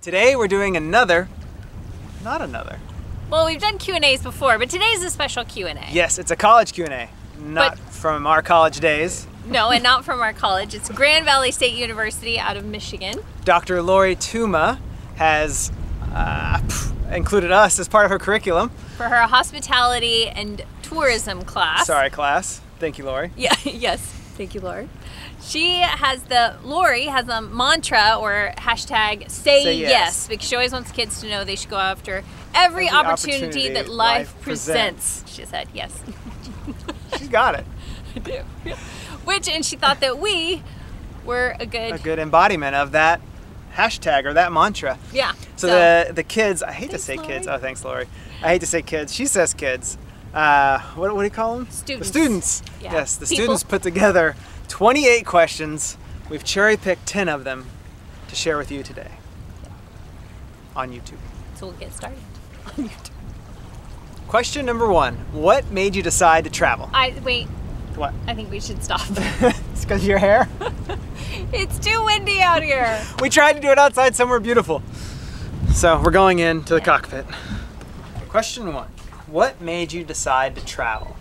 Today we're doing not another. Well, we've done Q&As before, but today's a special Q&A. Yes, it's a college Q&A, not from our college days. No, and not from our college. It's Grand Valley State University out of Michigan. Dr.Lori Tuma has included us as part of her curriculum. For her hospitality and tourism class. Sorry, class. Thank you, Lori. Yeah, yes. Thank you, Lori. Lori has a mantra or hashtag say yes, because she always wants kids to know they should go after every opportunity that life presents. She said yes. She's got it. I do. And she thought that we were a good embodiment of that hashtag or that mantra. Yeah. So the kids, I hate to say kids. Oh, thanks, Lori. I hate to say kids. She says kids. What do you call them? Students. The students. Yeah. Yes, the students put together 28 questions. We've cherry-picked 10 of them to share with you today on YouTube. So we'll get started on YouTube. Question number 1. What made you decide to travel? Wait. What? I think we should stop. It's because of your hair? It's too windy out here. We tried to do it outside somewhere beautiful. So we're going into the cockpit. Question 1. What made you decide to travel?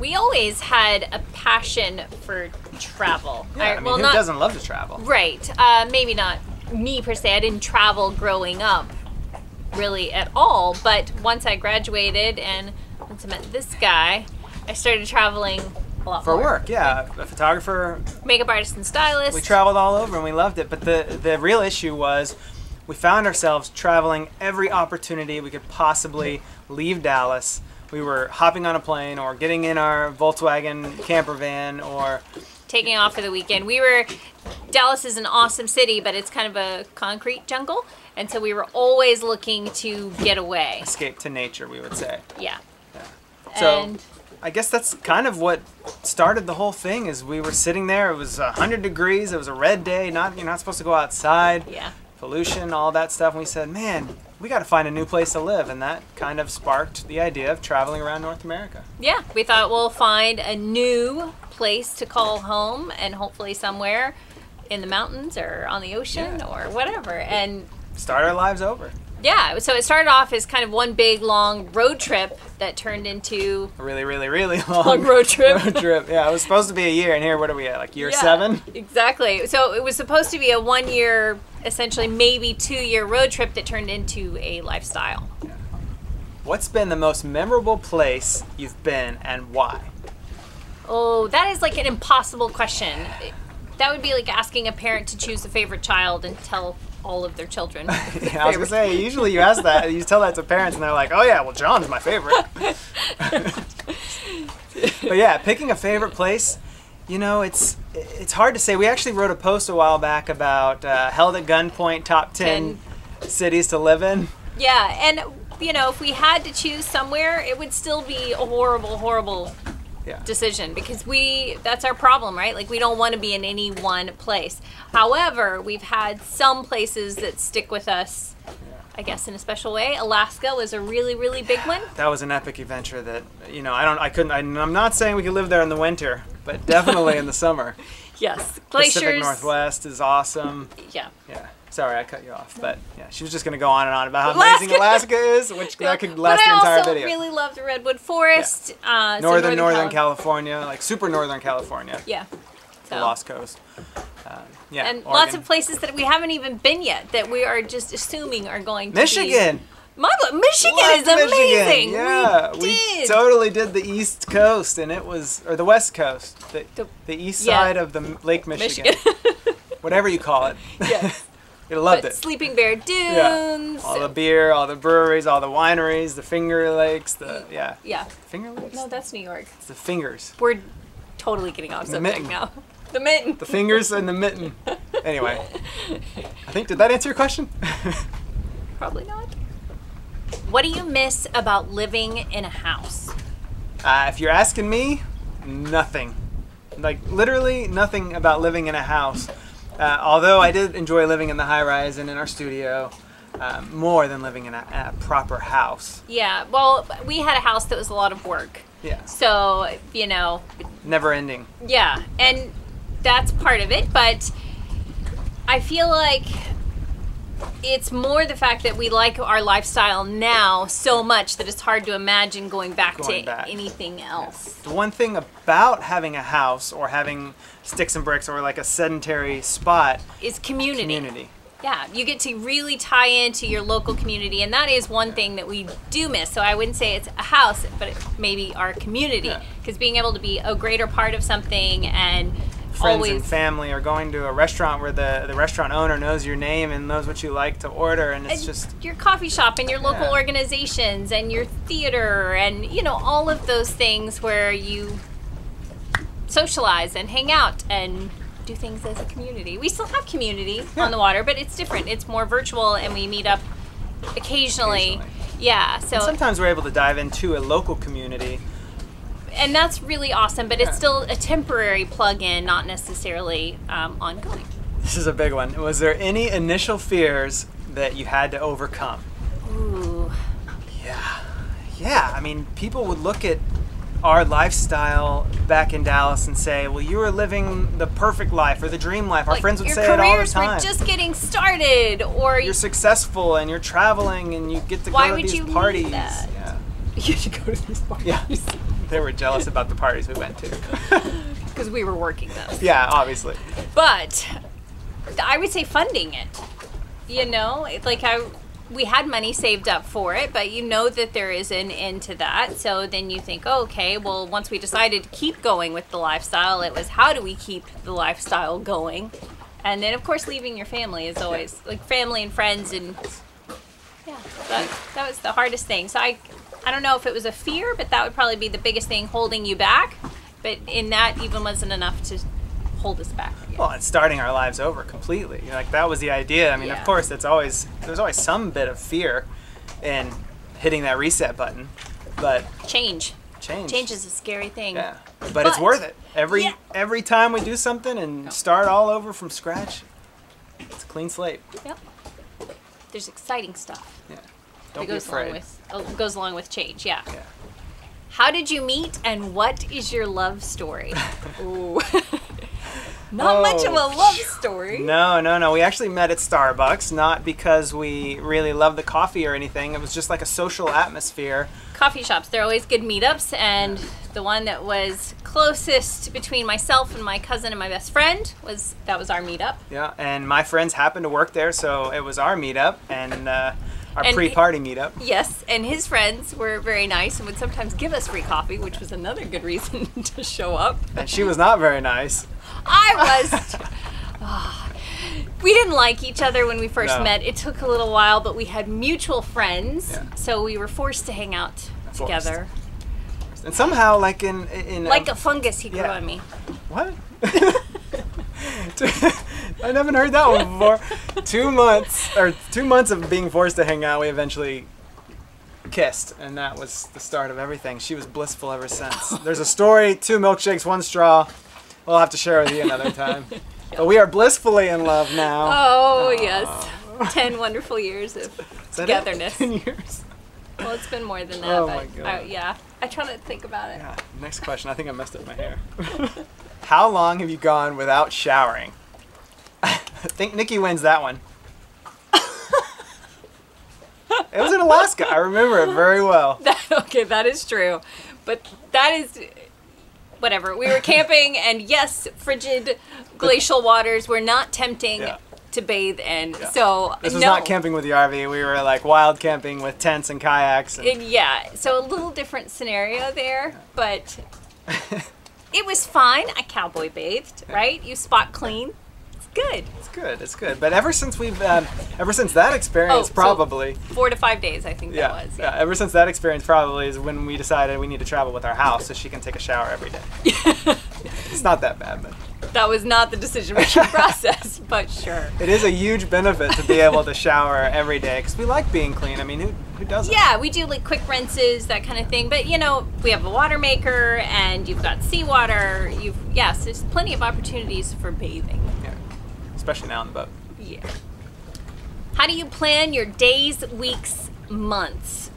We always had a passion for travel. Yeah, who doesn't love to travel? Right. Maybe not me per se. I didn't travel growing up really at all. But once I graduated and once I met this guy, I started traveling a lot for more. work, yeah. A photographer. Makeup artist and stylist. We traveled all over and we loved it. But the real issue was we found ourselves traveling every opportunity we could possibly leave Dallas. We were hopping on a plane or getting in our Volkswagen camper van or taking off for the weekend. Dallas is an awesome city, but it's kind of a concrete jungle. And so we were always looking to get away. Escape to nature, we would say. Yeah. So I guess that's kind of what started the whole thing is we were sitting there. It was 100 degrees. It was a red day. You're not supposed to go outside. Yeah. Pollution, all that stuff. And we said, man, we got to find a new place to live. And that kind of sparked the idea of traveling around North America. Yeah, we thought we'll find a new place to call home and hopefully somewhere in the mountains or on the ocean or whatever. And start our lives over. Yeah, so it started off as kind of one big long road trip that turned into a really, really, really long road trip. Yeah, it was supposed to be a year, and here, what are we at, like year 7? Exactly. So it was supposed to be a 1 year, essentially maybe 2 year road trip that turned into a lifestyle. Yeah. What's been the most memorable place you've been and why? Oh, that is like an impossible question. That would be like asking a parent to choose a favorite child and tell all of their children. Yeah, I was gonna say, usually you ask that, you tell that to parents and they're like, oh yeah, well John's my favorite. But yeah, picking a favorite place, it's hard to say. We actually wrote a post a while back about held at gunpoint top 10 cities to live in. Yeah, and if we had to choose somewhere, it would still be a horrible decision because that's our problem, right? Like we don't want to be in any one place. However, we've had some places that stick with us, I guess, in a special way. Alaska was a really, really big one. That was an epic adventure that, I'm not saying we could live there in the winter, but definitely in the summer. Yes. Glaciers. Pacific Northwest is awesome. Yeah. Yeah. Sorry, I cut you off, but yeah, she was just going to go on and on about how amazing Alaska is, which that could last the entire video. But I also really love the Redwood Forest. Yeah. Northern California, like super Northern California. Yeah. The Lost Coast. Yeah. And Oregon. Lots of places that we haven't even been yet that we are just assuming are going to Michigan! Michigan is amazing! Yeah, we totally did the East Coast, and it was, or the West Coast, the east side of the Lake Michigan. Whatever you call it. Yes. You loved it. Sleeping Bear Dunes. Yeah. All the beer, all the breweries, all the wineries, the Finger Lakes, Yeah. Finger Lakes? No, that's New York. It's the Fingers. We're totally getting off subject now. The mitten. The fingers and the mitten. Anyway, did that answer your question? Probably not. What do you miss about living in a house? If you're asking me, nothing. Like literally nothing about living in a house. Although I did enjoy living in the high-rise and in our studio more than living in a proper house. Yeah, well, we had a house that was a lot of work. Yeah. So, never ending. Yeah, and that's part of it, but I feel like It's more the fact that we like our lifestyle now so much that it's hard to imagine going back to anything else. The one thing about having a house or having sticks and bricks or like a sedentary spot is community. Yeah, you get to really tie into your local community, and that is one thing that we do miss. So I wouldn't say it's a house, but it maybe our community, because being able to be a greater part of something and friends and family, or going to a restaurant where the restaurant owner knows your name and knows what you like to order, and it's just your coffee shop and your local organizations and your theater and all of those things where you socialize and hang out and do things as a community. We still have community on the water, but it's different. It's more virtual, and we meet up occasionally. Yeah, so and sometimes we're able to dive into a local community. And that's really awesome, but it's still a temporary plug-in, not necessarily ongoing. This is a big one. Was there any initial fears that you had to overcome? Ooh. Yeah. I mean, people would look at our lifestyle back in Dallas and say, well, you were living the perfect life or the dream life. Our friends would say it all the time. Your careers were just getting started, or you're successful and you're traveling and you get to go to these parties. That? Yeah. You should go to these parties. Yeah. They were jealous about the parties we went to. Because we were working those. Yeah, obviously. But I would say funding it. We had money saved up for it, but that there is an end to that. So then you think, okay, well, once we decided to keep going with the lifestyle, it was how do we keep the lifestyle going? And then, of course, leaving your family is always, like family and friends, and that was the hardest thing. So I don't know if it was a fear, but that would probably be the biggest thing holding you back. But in that even wasn't enough to hold us back. Well, and starting our lives over completely. Like, that was the idea. I mean, of course, there's always some bit of fear in hitting that reset button, but change is a scary thing. Yeah, but it's worth it. Every time we do something and start all over from scratch, it's a clean slate. Yep. There's exciting stuff. Yeah. Don't be afraid. Goes along with change. Yeah. How did you meet, and what is your love story? Ooh. Not much of a love story. No. We actually met at Starbucks, not because we really loved the coffee or anything. It was just like a social atmosphere. Coffee shops, they're always good meetups, and the one that was closest between myself and my cousin and my best friend was our meetup. Yeah, and my friends happened to work there, so it was our meetup, and our pre-party meetup. Yes, and his friends were very nice and would sometimes give us free coffee, which was another good reason to show up. And she was not very nice. I was. We didn't like each other when we first met. It took a little while, but we had mutual friends, so we were forced to hang out together. And somehow, like in like a fungus, he grew on me. What? I never heard that one before. 2 months of being forced to hang out, we eventually kissed, and that was the start of everything. She was blissful ever since. There's a story: 2 milkshakes, 1 straw. We'll have to share with you another time. But we are blissfully in love now. Oh, yes. 10 wonderful years of togetherness. 10 years? Well, it's been more than that. Oh, my God. I try to think about it. Yeah. Next question. I think I messed up my hair. How long have you gone without showering? I think Nikki wins that one. It was in Alaska. I remember it very well. Okay, that is true. But that is... Whatever. We were camping, and yes, frigid glacial waters were not tempting to bathe in. So this was not camping with the RV. We were like wild camping with tents and kayaks. So a little different scenario there, but it was fine. I cowboy bathed, right? You spot clean. It's good. It's good. But ever since that experience, probably 4 to 5 days, I think that was. Yeah. Ever since that experience, probably is when we decided we need to travel with our house so she can take a shower every day. It's not that bad, but that was not the decision-making process, but sure. It is a huge benefit to be able to shower every day because we like being clean. I mean, who doesn't? Yeah, we do like quick rinses, that kind of thing. But we have a water maker, and you've got seawater. There's plenty of opportunities for bathing. Yeah. Especially now on the boat. Yeah. How do you plan your days, weeks, months?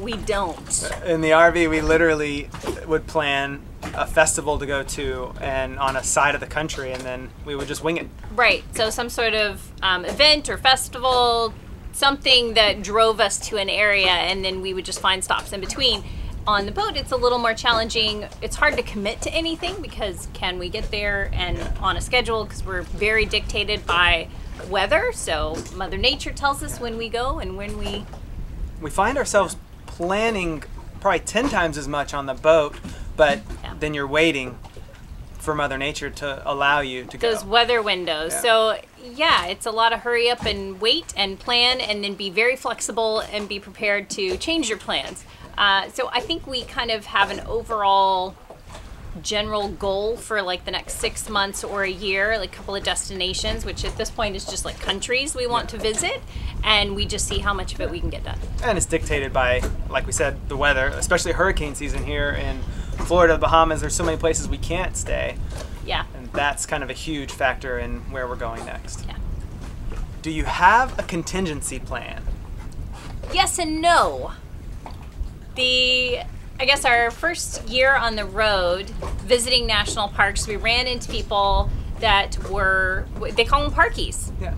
We don't. In the RV, we literally would plan a festival to go to and on a side of the country, and then we would just wing it. Right. So some sort of event or festival, something that drove us to an area, and then we would just find stops in between. On the boat, it's a little more challenging. It's hard to commit to anything because can we get there and on a schedule, because we're very dictated by weather. So Mother Nature tells us when we go and when we find ourselves planning probably 10 times as much on the boat, but then you're waiting for Mother Nature to allow you to go. Those weather windows. Yeah. So yeah, it's a lot of hurry up and wait and plan, and then be very flexible and be prepared to change your plans. So I think we kind of have an overall general goal for like the next 6 months or a year, like a couple of destinations, which at this point is just like countries we want to visit, and we just see how much of it we can get done. And it's dictated by, like we said, the weather, especially hurricane season here in Florida, the Bahamas. There's so many places we can't stay. Yeah. And that's kind of a huge factor in where we're going next. Yeah. Do you have a contingency plan? Yes and no. I guess our first year on the road visiting national parks, we ran into people that were, they call them parkies. Yeah,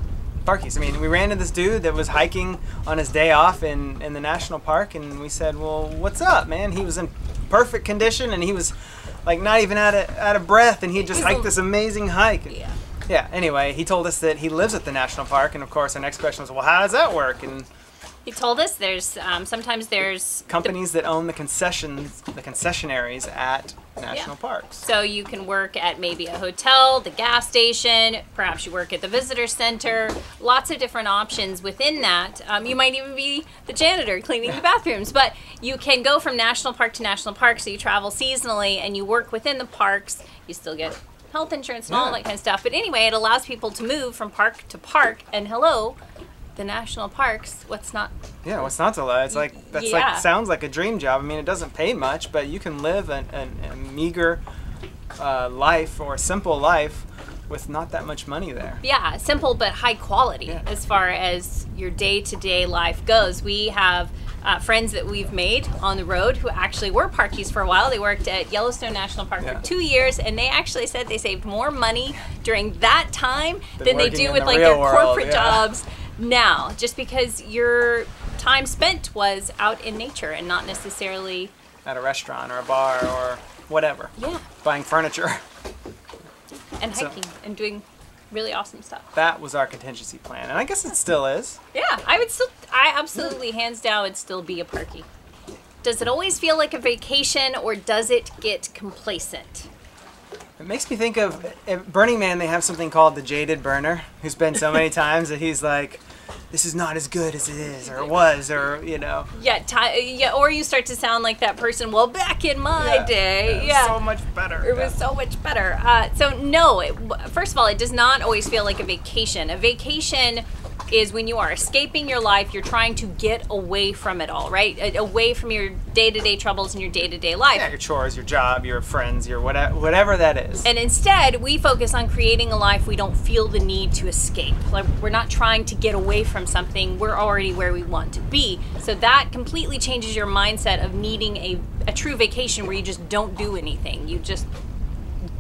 parkies. I mean, we ran into this dude that was hiking on his day off in the national park, and we said, well, what's up, man? He was in perfect condition, and he was like not even out of breath, and he just hiked this amazing hike. Yeah, anyway, he told us that he lives at the national park, and of course our next question was, well, how does that work? And he told us there's sometimes there's companies that own the concessionaries at national parks. So you can work at maybe a hotel, the gas station, perhaps you work at the visitor center, lots of different options within that. You might even be the janitor cleaning the bathrooms, but you can go from national park to national park, so you travel seasonally and you work within the parks. You still get health insurance and all that kind of stuff. But anyway, it allows people to move from park to park, and hello, the national parks, what's not to love? It's like, that's like, sounds like a dream job. I mean, it doesn't pay much, but you can live a meager life, or a simple life, with not that much money there. Yeah, simple but high quality as far as your day-to-day life goes. We have friends that we've made on the road who actually were parkies for a while. They worked at Yellowstone National Park for 2 years, and they actually said they saved more money during that time than they do with like their corporate jobs now, just because your time spent was out in nature and not necessarily at a restaurant or a bar or whatever. Yeah. Buying furniture. And hiking and doing really awesome stuff. That was our contingency plan, and I guess it still is. Yeah, I absolutely, hands down, would still be a parkie. Does it always feel like a vacation, or does it get complacent? It makes me think of, at Burning Man, they have something called the jaded burner, who's been so many times that he's like, this is not as good as it is, or it was, or, you know. Yeah, or you start to sound like that person, well, back in my day. It was so much better. It was so much better. So no, first of all, it does not always feel like a vacation. A vacation is when you are escaping your life, you're trying to get away from it all, right? Away from your day-to-day troubles and your day-to-day life. Yeah, your chores, your job, your friends, your whatever that is. And instead, we focus on creating a life we don't feel the need to escape. Like, we're not trying to get away from something. We're already where we want to be. So that completely changes your mindset of needing a true vacation where you just don't do anything. You just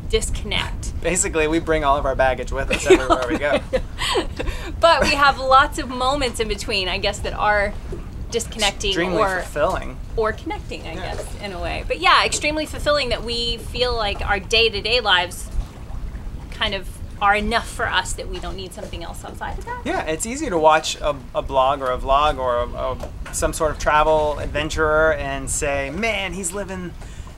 disconnect. Basically, we bring all of our baggage with us everywhere we go. But we have lots of moments in between, I guess, that are disconnecting extremely fulfilling. Or connecting, I guess, in a way. But yeah, extremely fulfilling, that we feel like our day-to-day lives kind of are enough for us, that we don't need something else outside of that. Yeah, it's easy to watch a blog or a vlog or some sort of travel adventurer and say, man, he's living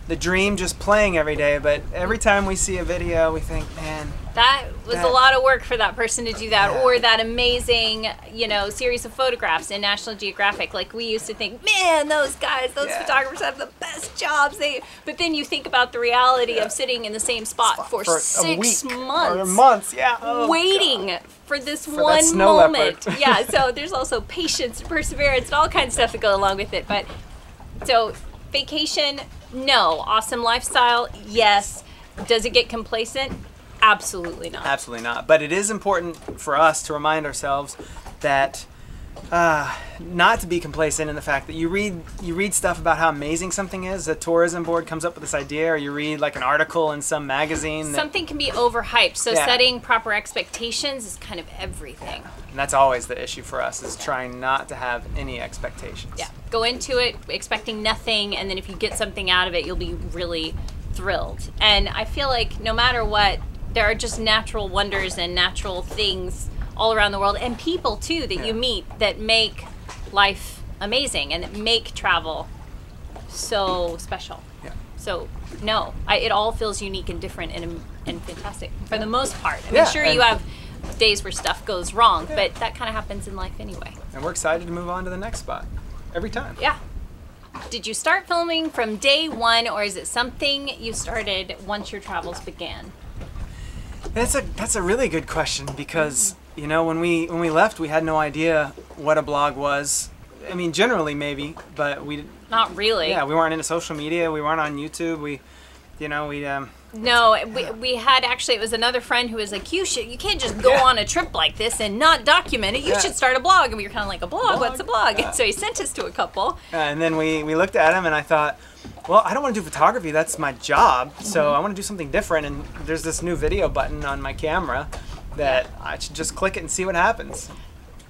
the dream, just playing every day. But every time we see a video, we think, man, that was a lot of work for that person to do that, or that amazing, series of photographs in National Geographic. Like, we used to think, man, those guys, those photographers have the best jobs. But then you think about the reality of sitting in the same spot for 6 months. Or months, waiting for this one moment. Yeah, so there's also patience, perseverance, and all kinds of stuff that go along with it. But so vacation, no. Awesome lifestyle, yes. Does it get complacent? Absolutely not. Absolutely not. But it is important for us to remind ourselves that not to be complacent in the fact that you read stuff about how amazing something is. The tourism board comes up with this idea, or you read like an article in some magazine. Something can be overhyped, so setting proper expectations is kind of everything. And that's always the issue for us, is trying not to have any expectations. Yeah, go into it expecting nothing, and then if you get something out of it, you'll be really thrilled. And I feel like no matter what, there are just natural wonders and natural things all around the world, and people too that you meet that make life amazing and that make travel so special. Yeah. So no, it all feels unique and different and fantastic for the most part. I mean, sure, you have days where stuff goes wrong, but that kind of happens in life anyway. And we're excited to move on to the next spot every time. Yeah. Did you start filming from day one, or is it something you started once your travels began? That's a really good question, because you know, when we left, we had no idea what a blog was. I mean, generally maybe, but we not really. Yeah, we weren't into social media. We weren't on YouTube. No, we had actually. It was another friend who was like, you can't just go on a trip like this and not document it. You should start a blog. And we were kind of like, a blog? What's a blog? And so he sent us to a couple. And then we looked at him, and I thought, well, I don't want to do photography. That's my job. So I want to do something different. And there's this new video button on my camera that I should just click it and see what happens.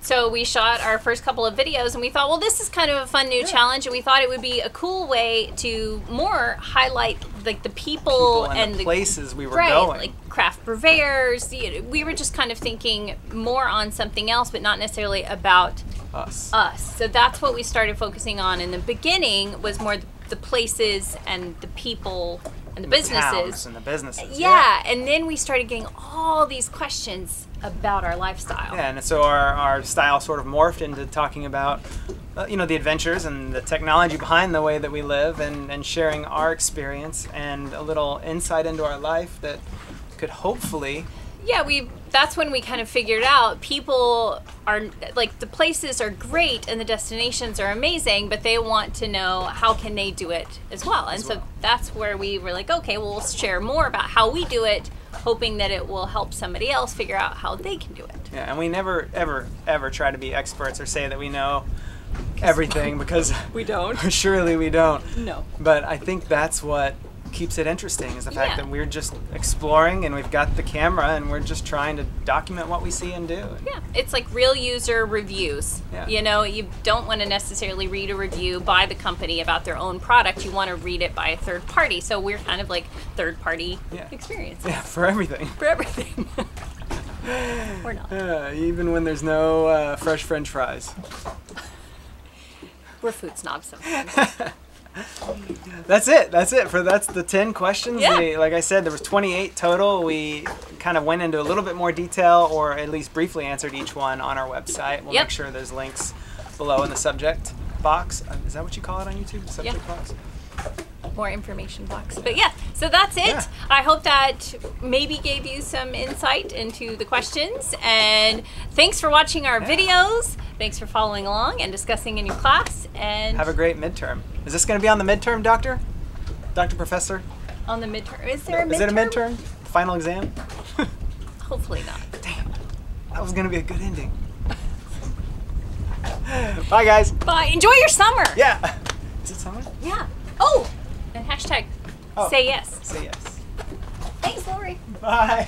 So we shot our first couple of videos, and we thought, well, this is kind of a fun new challenge, and we thought it would be a cool way to more highlight like the people and the places we were going. Like craft purveyors. We were just kind of thinking more on something else, but not necessarily about us. So that's what we started focusing on in the beginning, was more the places and the people and the businesses. And the businesses. Yeah, and then we started getting all these questions about our lifestyle. Yeah, and so our style sort of morphed into talking about, you know, the adventures and the technology behind the way that we live, and sharing our experience and a little insight into our life that could hopefully... Yeah, that's when we kind of figured out people are, like, the places are great and the destinations are amazing, but they want to know how can they do it as well. And so that's where we were like, okay, well, we'll share more about how we do it, hoping that it will help somebody else figure out how they can do it. Yeah, and we never, ever, ever try to be experts or say that we know everything, because we don't. Surely we don't. No. But I think that's what keeps it interesting, is the fact that we're just exploring, and we've got the camera, and we're just trying to document what we see and do. Yeah, it's like real user reviews. Yeah. You know, you don't want to necessarily read a review by the company about their own product. You want to read it by a third party. So we're kind of like third party experiences. Yeah, for everything. For everything. Or not. Even when there's no fresh French fries. We're food snobs sometimes. That's it. That's the 10 questions. Yeah. Like I said, there was 28 total. We kind of went into a little bit more detail, or at least briefly answered each one on our website. We'll make sure there's links below in the subject box. Is that what you call it on YouTube? The subject box? More information box. But yeah, so that's it. Yeah. I hope that maybe gave you some insight into the questions. And thanks for watching our videos. Thanks for following along and discussing in your class. And have a great midterm. Is this going to be on the midterm, Doctor? Dr. Professor? On the midterm. Is there a midterm? Is it a midterm? Final exam? Hopefully not. Damn. That was going to be a good ending. Bye, guys. Bye. Enjoy your summer. Yeah. Is it summer? Yeah. Oh, and hashtag say yes. Say yes. Thanks, Lori. Bye.